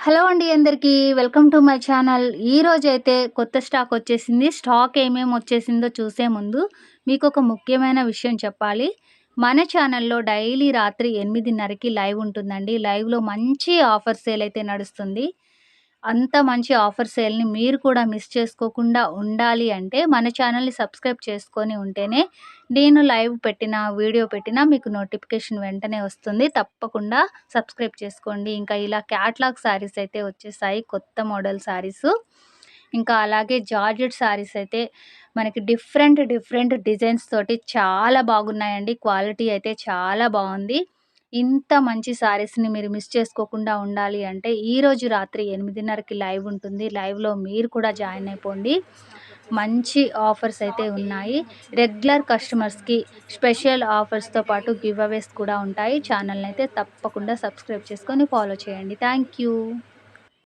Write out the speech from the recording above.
Hello అండి అందరికీ. Welcome to my channel. ఈరోజైతే కొత్త స్టాక్ వచ్చేసింది. స్టాక్ ఏమేమి వచ్చేసిందో చూసే ముందు మీకొక ముఖ్యమైన విషయం చెప్పాలి. మన ఛానల్‌లో డైలీ రాత్రి 8:30కి లైవ్ ఉంటుందండి. లైవ్‌లో మంచి ఆఫర్ సేల్ అయితే నడుస్తుంది. అంత మంచి ఆఫర్ సేల్‌ని మీరు కూడా మిస్ చేసుకోకుండా ఉండాలి అంటే మన ఛానల్‌ని సబ్స్క్రైబ్ చేసుకొని ఉంటేనే నేను లైవ్ పెట్టినా, వీడియో పెట్టినా మీకు నోటిఫికేషన్ వెంటనే వస్తుంది. తప్పకుండా సబ్స్క్రైబ్ చేసుకోండి. ఇంకా ఇలా క్యాట్లాగ్ శారీస్ అయితే వచ్చేసాయి. కొత్త మోడల్ శారీసు. ఇంకా అలాగే జార్జెట్ శారీస్ అయితే మనకి డిఫరెంట్ డిజైన్స్ తోటి చాలా బాగున్నాయండి. క్వాలిటీ అయితే చాలా బావుంది. ఇంత మంచి శారీస్‌ని మీరు మిస్ చేసుకోకుండా ఉండాలి అంటే ఈరోజు రాత్రి 8:30కి లైవ్ ఉంటుంది. లైవ్‌లో మీరు కూడా జాయిన్ అయిపోండి. మంచి ఆఫర్స్ అయితే ఉన్నాయి. రెగ్యులర్ కస్టమర్స్‌కి స్పెషల్ ఆఫర్స్‌తో పాటు గివ్ అవేస్ కూడా ఉంటాయి. ఛానల్‌నైతే తప్పకుండా సబ్స్క్రైబ్ చేసుకొని ఫాలో చేయండి. Thank you.